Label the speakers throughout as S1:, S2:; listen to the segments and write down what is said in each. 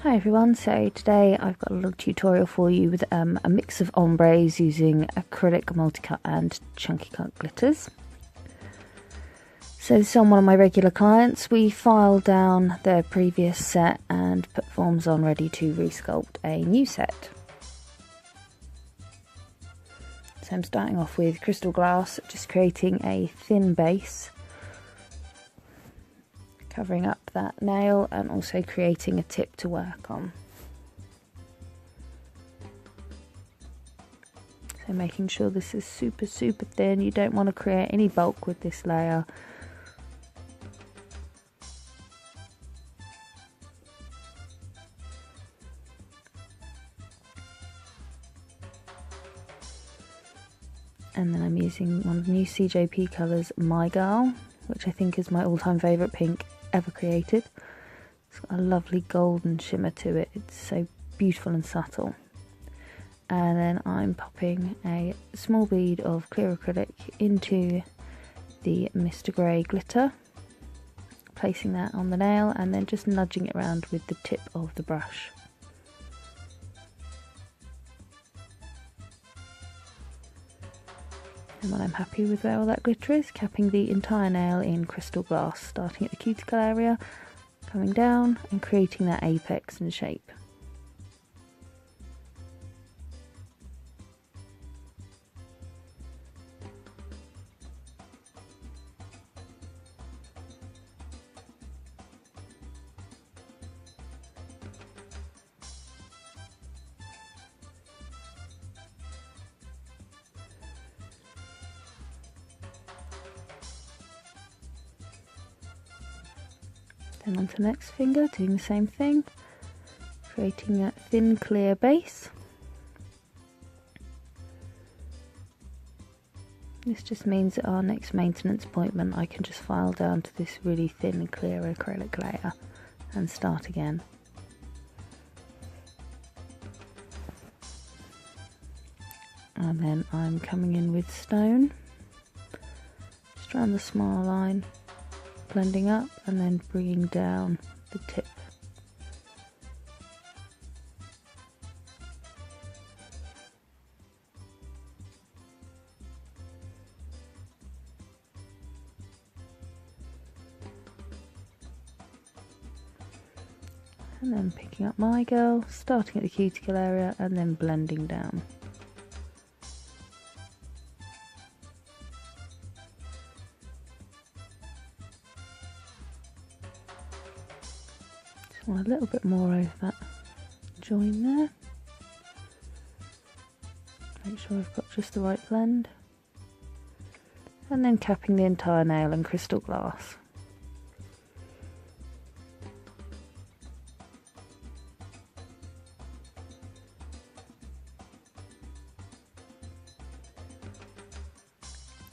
S1: Hi everyone, so today I've got a little tutorial for you with a mix of ombres using acrylic, multicut and chunky cut glitters. So this is on one of my regular clients. We filed down their previous set and put forms on ready to resculpt a new set. So I'm starting off with crystal glass, just creating a thin base, covering up that nail and also creating a tip to work on. So making sure this is super thin. You don't want to create any bulk with this layer. And then I'm using one of the new CJP colours, My Girl, which I think is my all-time favourite pink ever created. It's got a lovely golden shimmer to it. It's so beautiful and subtle. And then I'm popping a small bead of clear acrylic into the Mr. Grey glitter, placing that on the nail and then just nudging it around with the tip of the brush. And when I'm happy with where all that glitter is, capping the entire nail in crystal glass, starting at the cuticle area, coming down and creating that apex and shape. Then onto the next finger, doing the same thing, creating that thin clear base. This just means at our next maintenance appointment I can just file down to this really thin clear acrylic layer and start again. And then I'm coming in with stone, just around the smile line, blending up and then bringing down the tip. And then picking up My Girl, starting at the cuticle area and then blending down. Want a little bit more over that join there. Make sure I've got just the right blend. And then capping the entire nail in crystal glass.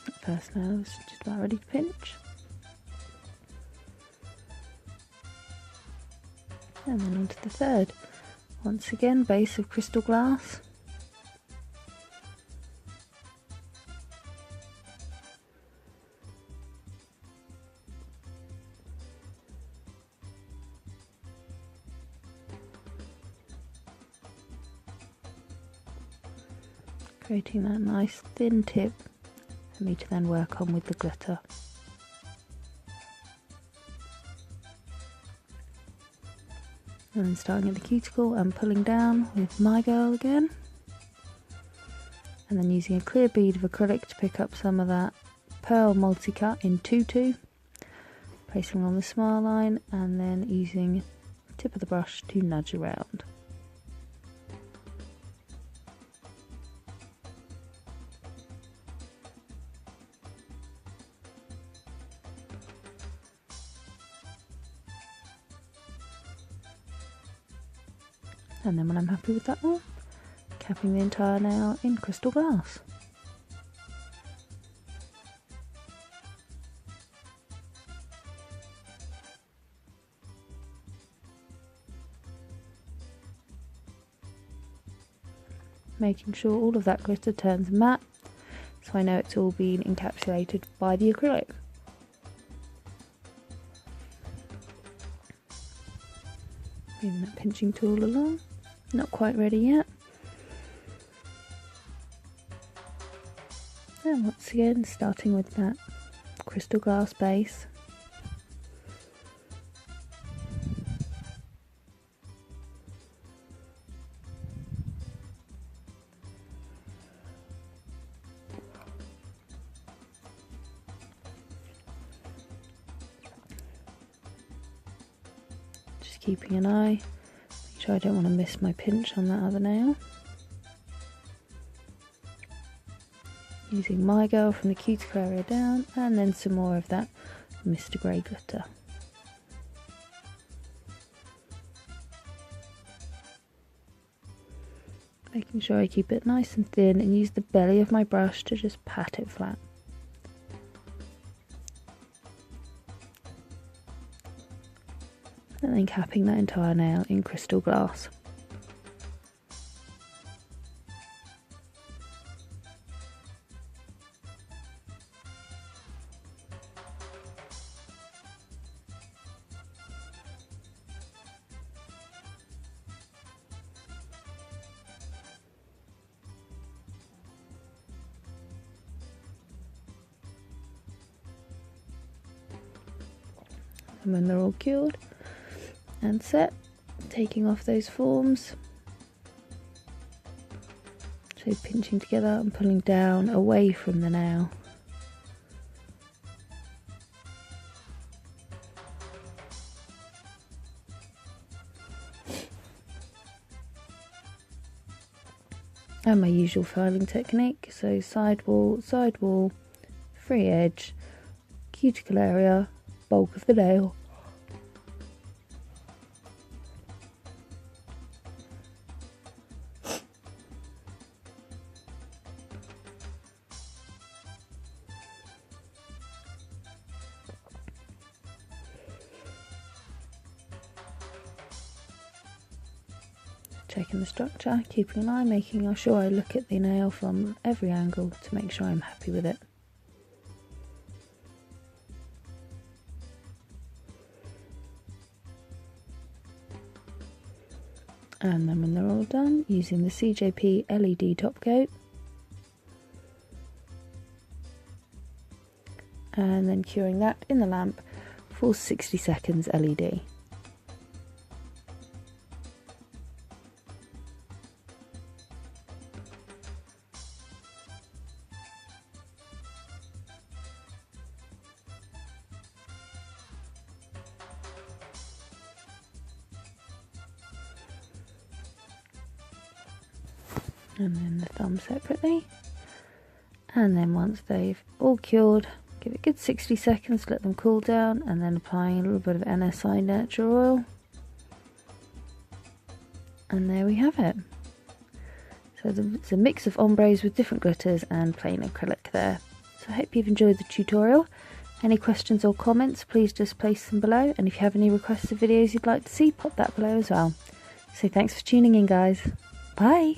S1: That first nail is just about ready to pinch. And then onto the third. Once again, base of crystal glass. Creating that nice thin tip for me to then work on with the glitter. And then starting at the cuticle and pulling down with My Girl again. And then using a clear bead of acrylic to pick up some of that pearl multi-cut in 2-2. Placing on the smile line and then using the tip of the brush to nudge around. And then when I'm happy with that one, capping the entire nail in crystal glass. Making sure all of that glitter turns matte, so I know it's all been encapsulated by the acrylic. Moving that pinching tool along. Not quite ready yet. And once again, starting with that crystal glass base. Just keeping an eye, make sure I don't want to miss my pinch on that other nail. Using My Girl from the cuticle area down, and then some more of that Mr. Grey glitter. Making sure I keep it nice and thin and use the belly of my brush to just pat it flat. And then capping that entire nail in crystal glass. And when they're all cured and set, taking off those forms, so pinching together and pulling down away from the nail. And my usual filing technique, so side wall, free edge, cuticle area, bulk of the nail. Checking the structure, keeping an eye, making sure I look at the nail from every angle to make sure I'm happy with it. And then when they're all done, using the CJP LED top coat, and then curing that in the lamp for 60 seconds LED. And then the thumb separately, and then once they've all cured, give it a good 60 seconds, let them cool down, and then applying a little bit of NSI Nurture Oil, and there we have it. So it's a mix of ombres with different glitters and plain acrylic there. So I hope you've enjoyed the tutorial. Any questions or comments, please just place them below, and if you have any requested videos you'd like to see, pop that below as well. So thanks for tuning in, guys. Bye!